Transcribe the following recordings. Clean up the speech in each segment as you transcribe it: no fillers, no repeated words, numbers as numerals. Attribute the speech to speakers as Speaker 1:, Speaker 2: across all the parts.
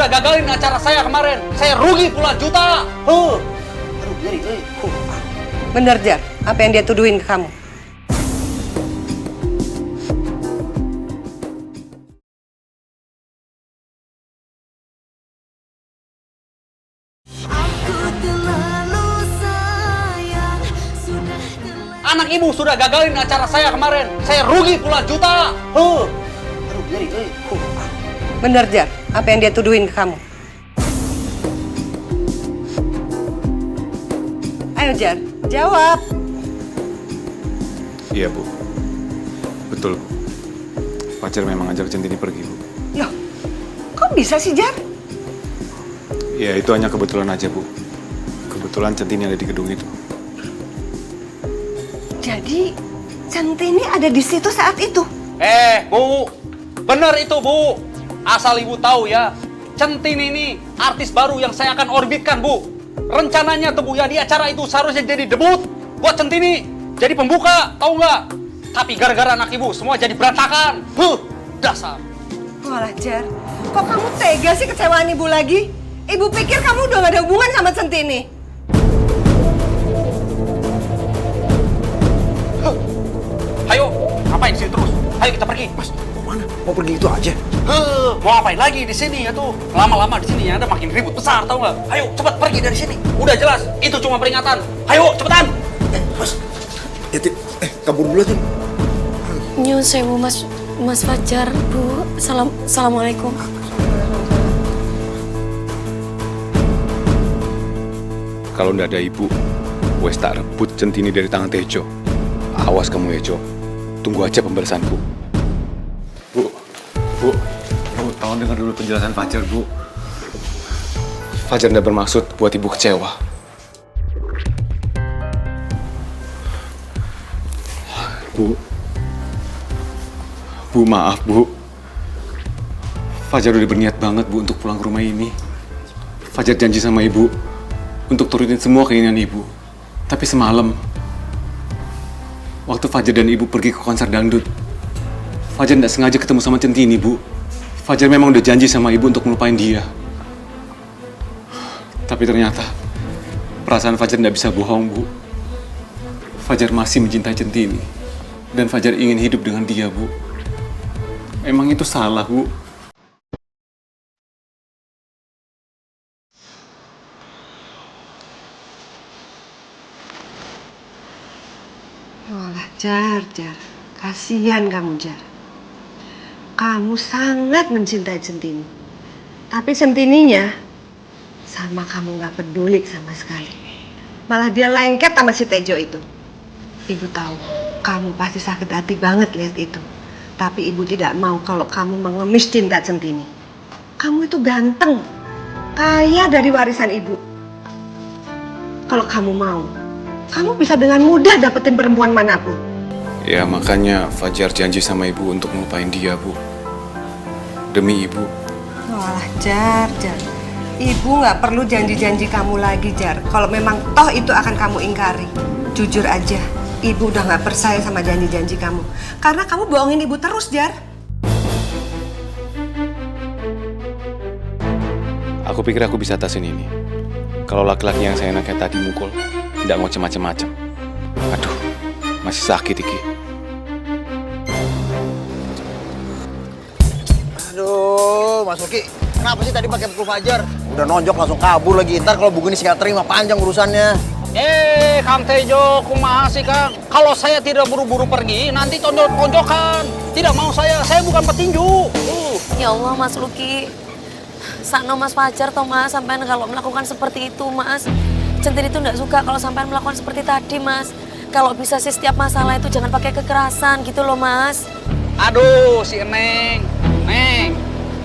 Speaker 1: sudah gagalin acara saya kemarin. Saya rugi puluhan juta.
Speaker 2: Aduh, Gary,
Speaker 3: Bener, Jar, apa yang dia tuduhin ke kamu?
Speaker 1: Anak ibu sudah gagalin acara saya kemarin. Saya rugi puluhan juta.
Speaker 2: Aduh, Gary,
Speaker 3: Bener, Jar, apa yang dia tuduhin ke kamu? Ayo, Jar, jawab.
Speaker 4: Iya, Bu. Betul, Bu. Fajar memang ngajak Centini pergi, Bu.
Speaker 3: Loh, kok bisa sih, Jar?
Speaker 4: Ya, itu hanya kebetulan aja, Bu. Kebetulan Centini ada di gedung itu.
Speaker 3: Jadi, Centini ada di situ saat itu?
Speaker 1: Bu. Bener itu, Bu. Asal ibu tahu ya, Centini ini artis baru yang saya akan orbitkan, Bu. Rencananya tuh, Bu, ya di acara itu seharusnya jadi debut buat Centini. Jadi pembuka, tahu nggak? Tapi gara-gara anak ibu semua jadi berantakan. Dasar.
Speaker 3: Walah, Jar, kok kamu tega sih kecewaan ibu lagi? Ibu pikir kamu udah gak ada hubungan sama Centini?
Speaker 1: Ayo, ngapain sih terus? Ayo kita pergi.
Speaker 2: Mas, mau mana? Mau pergi itu aja?
Speaker 1: Mau ngapain lagi di sini ya tuh? Lama-lama di sini yang ada makin ribut besar, tahu nggak? Ayo cepat pergi dari sini. Udah jelas, itu cuma peringatan. Ayo cepetan.
Speaker 2: Mas, ya, kabur dulu, Tin.
Speaker 5: Nyun sewu Mas Fajar, Bu. Assalamualaikum.
Speaker 4: Kalau ndak ada ibu, wes tak rebut Centini dari tangan Tejo. Awas kamu, Tejo. Tunggu aja pembalasanku. Bu, tolong dengar dulu penjelasan Fajar, Bu. Fajar ndak bermaksud buat ibu kecewa. Bu, maaf, Bu. Fajar udah berniat banget, Bu, untuk pulang ke rumah ini. Fajar janji sama ibu untuk turutin semua keinginan ibu. Tapi semalam, waktu Fajar dan ibu pergi ke konser dangdut, Fajar nggak sengaja ketemu sama Centini, Bu. Fajar memang udah janji sama ibu untuk melupain dia. Tapi ternyata, perasaan Fajar nggak bisa bohong, Bu. Fajar masih mencintai Centini. Dan Fajar ingin hidup dengan dia, Bu. Emang itu salah, Bu.
Speaker 3: Walah, Jar. Kasihan kamu, Jar. Kamu sangat mencintai Centini. Tapi Centininya sama kamu gak peduli sama sekali. Malah dia lengket sama si Tejo itu. Ibu tahu, kamu pasti sakit hati banget lihat itu. Tapi ibu tidak mau kalau kamu mengemis cinta Centini. Kamu itu ganteng, kaya dari warisan ibu. Kalau kamu mau, kamu bisa dengan mudah dapetin perempuan manapun.
Speaker 4: Ya, makanya Fajar janji sama ibu untuk melupain dia, Bu. Demi ibu.
Speaker 3: Walah, Jar. Ibu nggak perlu janji-janji kamu lagi, Jar. Kalau memang toh itu akan kamu ingkari. Jujur aja, ibu udah nggak percaya sama janji-janji kamu. Karena kamu bohongin ibu terus, Jar.
Speaker 4: Aku pikir aku bisa atasin ini. Kalau laki-laki yang saya enaknya tadi mukul, tidak ngoceh macem-macem. Aduh, masih sakit iki.
Speaker 2: Aduh, Mas Uki, kenapa sih tadi pakai pukul Fajar? Udah nonjok langsung kabur lagi. Ntar kalau begini sih nggak terima, panjang urusannya.
Speaker 1: Kang Tejo, kumaha sih Kang? Kalau saya tidak buru-buru pergi, nanti tonjok-tonjokan. Tidak mau saya bukan petinju.
Speaker 5: Ya Allah, Mas Luki. Sakno Mas Fajar toh, Mas, sampean kalau melakukan seperti itu, Mas. Centini itu nggak suka kalau sampean melakukan seperti tadi, Mas. Kalau bisa sih setiap masalah itu jangan pakai kekerasan gitu loh, Mas.
Speaker 1: Aduh, si Neng. Neng,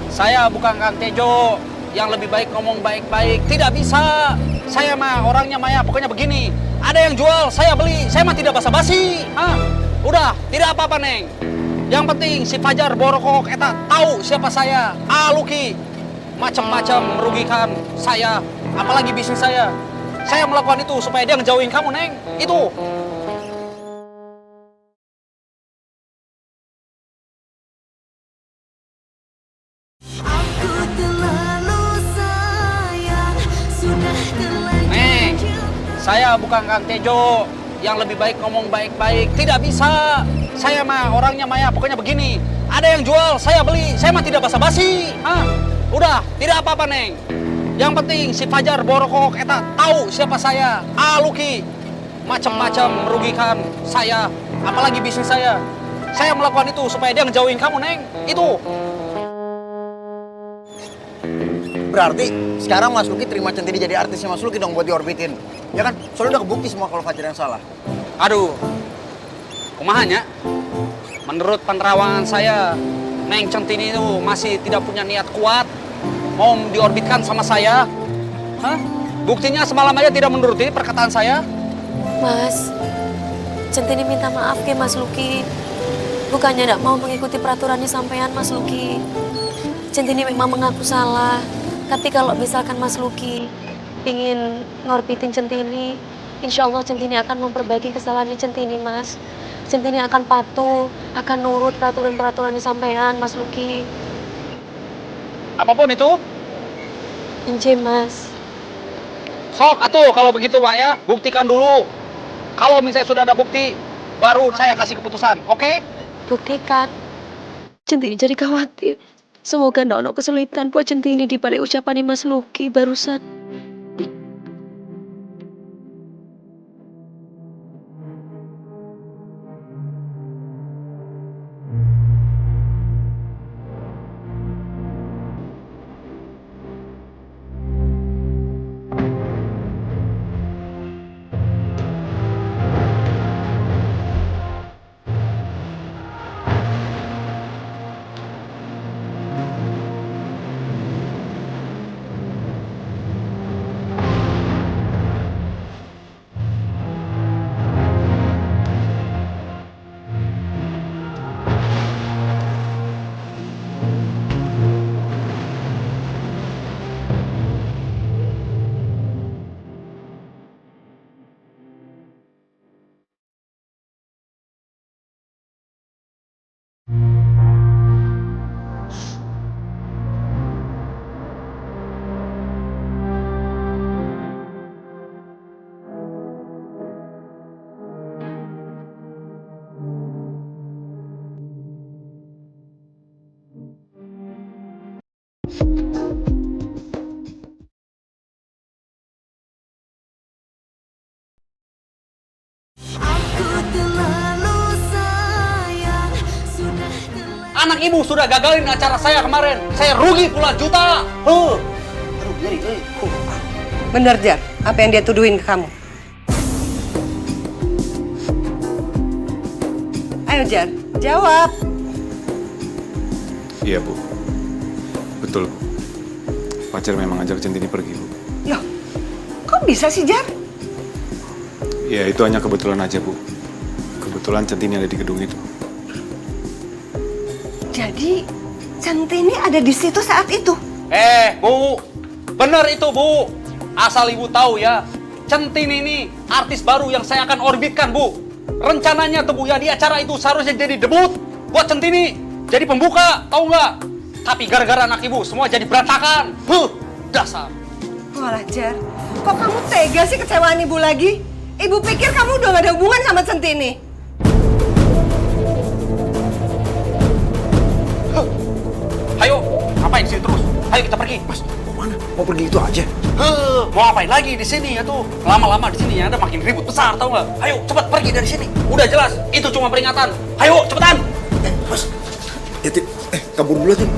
Speaker 1: saya bukan Kang Tejo. Yang lebih baik ngomong baik-baik. Tidak bisa. Saya mah orangnya Maya, pokoknya begini. Ada yang jual, saya beli. Saya mah tidak basa-basi. Udah, tidak apa-apa, Neng. Yang penting si Fajar Borokok eta tahu siapa saya. Luki. Macam-macam merugikan saya, apalagi bisnis saya. Saya melakukan itu supaya dia ngejauhin kamu, Neng. Itu.
Speaker 6: Aku terlalu
Speaker 1: Saya bukan Kang Tejo yang lebih baik ngomong baik-baik. Tidak bisa. Saya mah orangnya mah pokoknya begini. Ada yang jual, saya beli. Saya mah tidak basa-basi. Hah? Udah, tidak apa-apa, Neng. Yang penting si Fajar Borokok eta tahu siapa saya. Luki. Macam-macam merugikan saya, apalagi bisnis saya. Saya melakukan itu supaya dia ngejauhin kamu, Neng. Itu.
Speaker 2: Berarti sekarang Mas Luki terima Centini jadi artisnya Mas Luki dong buat diorbitin. Ya kan? Soalnya udah kebukti semua kalau Fajar yang salah.
Speaker 1: Aduh. Kumahanya? Menurut penerawangan saya, Neng Centini itu masih tidak punya niat kuat mau diorbitkan sama saya. Hah? Buktinya semalam aja tidak menuruti perkataan saya.
Speaker 5: Mas, Centini minta maaf ke Mas Luki. Bukannya tidak mau mengikuti peraturannya sampean, Mas Luki. Centini memang mengaku salah. Tapi kalau misalkan Mas Luki ingin ngorbitin Centini, insya Allah Centini akan memperbaiki kesalahannya Centini, Mas. Centini akan patuh, akan nurut peraturan-peraturannya sampean, Mas Luki.
Speaker 1: Apapun itu,
Speaker 5: Ince, Mas.
Speaker 1: sok atuh kalau begitu Pak ya, buktikan dulu. Kalau misalnya sudah ada bukti, baru saya kasih keputusan, oke?
Speaker 5: Buktikan. Centini jadi khawatir. Semoga nggak ada kesulitan buat Centini di balik ucapan Mas Luki barusan.
Speaker 1: Anak ibu sudah gagalin acara saya kemarin. Saya rugi puluhan juta.
Speaker 2: Aduh, Jerry.
Speaker 3: Bener, Jar, apa yang dia tuduhin ke kamu? Ayo, Jar, jawab.
Speaker 4: Iya, Bu. Betul, Bu. Fajar memang ngajak Centini pergi, Bu.
Speaker 3: Loh, kok bisa sih, Jar?
Speaker 4: Ya, itu hanya kebetulan aja, Bu. Kebetulan Centini ada di gedung itu.
Speaker 3: Jadi, Centini ada di situ saat itu?
Speaker 1: Bu. Bener itu, Bu. Asal ibu tahu ya, Centini ini artis baru yang saya akan orbitkan, Bu. Rencananya tuh, Bu, ya di acara itu seharusnya jadi debut buat Centini. Jadi pembuka, tahu nggak? Tapi gara-gara anak ibu semua jadi berantakan. Dasar.
Speaker 3: Walah, Jar, kok kamu tega sih kecewaan ibu lagi? Ibu pikir kamu udah gak ada hubungan sama Centini?
Speaker 1: Ayo, ngapain di sini terus? Ayo kita pergi.
Speaker 2: Mas, mau mana? Mau pergi itu aja?
Speaker 1: Mau ngapain lagi di sini ya tuh? Lama-lama di sini ya ada makin ribut besar, tahu nggak? Ayo, cepat pergi dari sini. Udah jelas, itu cuma peringatan. Ayo, cepetan.
Speaker 2: Mas, ya, kabur dulu aja.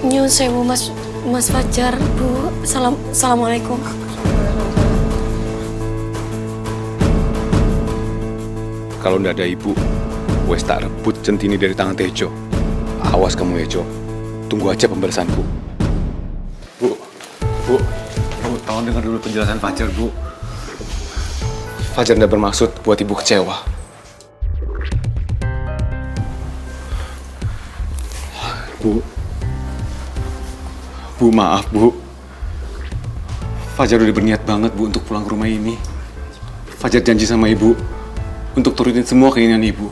Speaker 5: Nyun sewu, Mas Fajar, Bu. Assalamualaikum.
Speaker 4: Kalau nggak ada ibu, wes tak rebut Centini dari tangan Tejo. Awas kamu ya, Jo. Tunggu aja pembalasanku. Bu, tolong dengar dulu penjelasan Fajar, Bu. Fajar tidak bermaksud buat ibu kecewa. Bu, maaf, Bu. Fajar udah berniat banget, Bu, untuk pulang ke rumah ini. Fajar janji sama ibu untuk turutin semua keinginan ibu.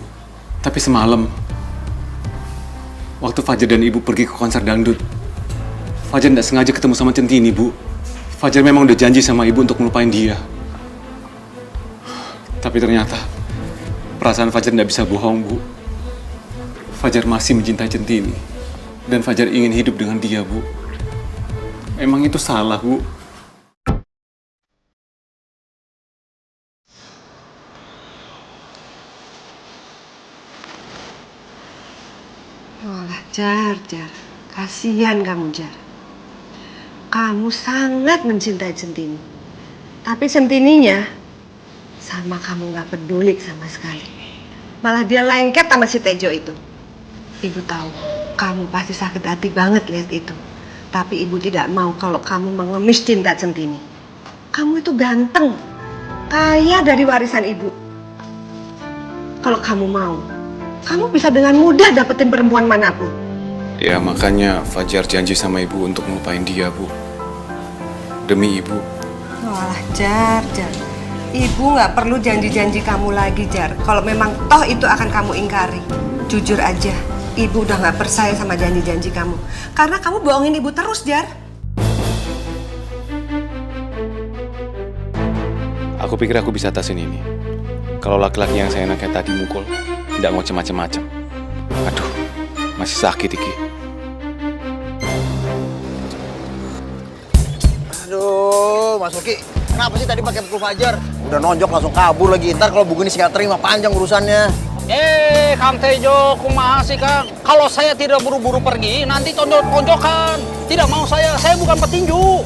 Speaker 4: Tapi semalam, waktu Fajar dan ibu pergi ke konser dangdut, Fajar tidak sengaja ketemu sama Centini, Bu. Fajar memang udah janji sama ibu untuk melupain dia. Tapi ternyata perasaan Fajar tidak bisa bohong, Bu. Fajar masih mencintai Centini. Dan Fajar ingin hidup dengan dia, Bu. Emang itu salah, Bu?
Speaker 3: Walah, Jar. Kasihan kamu, Jar. Kamu sangat mencintai Centini. Tapi Centininya sama kamu nggak peduli sama sekali. Malah dia lengket sama si Tejo itu. Ibu tahu, kamu pasti sakit hati banget lihat itu. Tapi ibu tidak mau kalau kamu mengemis cinta Centini. Kamu itu ganteng, kaya dari warisan ibu. Kalau kamu mau, kamu bisa dengan mudah dapetin perempuan manapun.
Speaker 4: Ya makanya Fajar janji sama ibu untuk ngelupain dia, Bu. Demi ibu.
Speaker 3: Walah, Jar. Ibu nggak perlu janji-janji kamu lagi, Jar. Kalau memang toh itu akan kamu ingkari. Jujur aja, ibu udah nggak percaya sama janji-janji kamu. Karena kamu bohongin ibu terus, Jar.
Speaker 4: Aku pikir aku bisa atasin ini. Kalau laki-laki yang saya kayak tadi mukul, tidak mau macem-macem. Aduh, masih sakit iki.
Speaker 2: Aduh, Mas Luki, kenapa sih tadi pakai pukul Fajar? Udah nonjok langsung kabur lagi. Ntar kalau begini sih nggak terima, panjang urusannya.
Speaker 1: Kang Tejo, kumaha sih Kang? Kalau saya tidak buru-buru pergi, nanti tonjok-tonjokan. Tidak mau saya bukan petinju.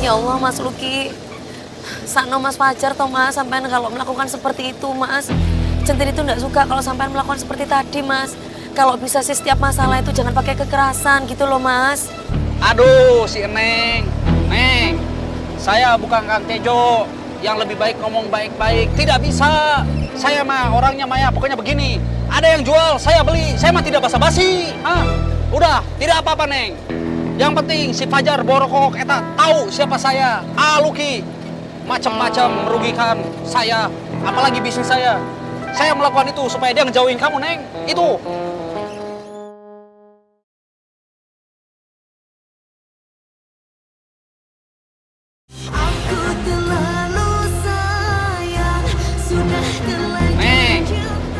Speaker 5: Ya Allah, Mas Luki. Sakno Mas Fajar toh Mas, sampean kalau melakukan seperti itu Mas. Centini itu nggak suka kalau sampean melakukan seperti tadi Mas. Kalau bisa sih setiap masalah itu jangan pakai kekerasan gitu loh Mas.
Speaker 1: Aduh, si Neng. Neng, saya bukan Kang Tejo. Yang lebih baik ngomong baik-baik. Tidak bisa. Saya mah orangnya Maya, pokoknya begini. Ada yang jual, saya beli. Saya mah tidak basa-basi. Udah, tidak apa-apa Neng. Yang penting si Fajar Borokok eta tahu siapa saya. Luki. Macam-macam merugikan saya, apalagi bisnis saya. Saya melakukan itu supaya dia ngejauhin kamu, Neng. Itu. Neng,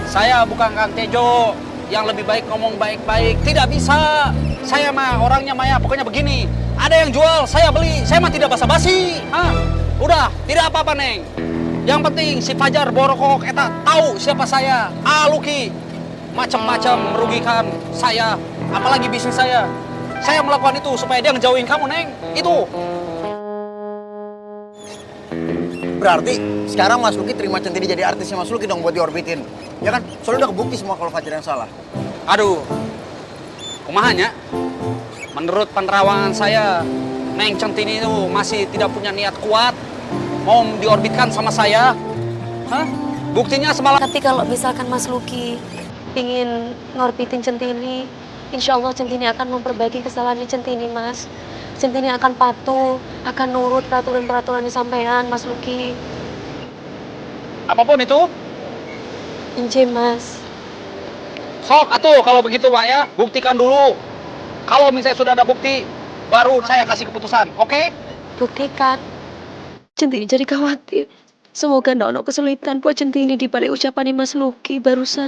Speaker 1: saya bukan Kang Tejo. Yang lebih baik ngomong baik-baik. Tidak bisa. Saya mah orangnya Maya, pokoknya begini. Ada yang jual, saya beli. Saya mah tidak basa-basi. Udah, tidak apa-apa Neng. Yang penting si Fajar Borokok eta tahu siapa saya. Luki. Macam-macam merugikan saya, apalagi bisnis saya. Saya melakukan itu supaya dia ngejauhin kamu Neng. Itu.
Speaker 2: Berarti sekarang Mas Luki terima Centini jadi artisnya Mas Luki dong buat diorbitin. Ya kan? Soalnya udah kebukti semua kalau Fajar yang salah.
Speaker 1: Aduh. Kumahanya? Menurut penerawangan saya, Neng Centini itu masih tidak punya niat kuat mau diorbitkan sama saya. Buktinya semalam.
Speaker 5: Tapi kalau misalkan Mas Luki ingin ngorbitin Centini, insya Allah Centini akan memperbaiki kesalahannya Centini Mas. Centini akan patuh, akan nurut peraturan-peraturan disampaikan Mas Luki.
Speaker 1: Apapun itu.
Speaker 5: Inje Mas.
Speaker 1: Sok atuh kalau begitu Pak ya, buktikan dulu. Kalau misalnya sudah ada bukti, baru saya kasih keputusan, oke?
Speaker 5: Buktikan. Centini jadi khawatir. Semoga nggak ada kesulitan buat Centini di balik ucapan Mas Luki barusan.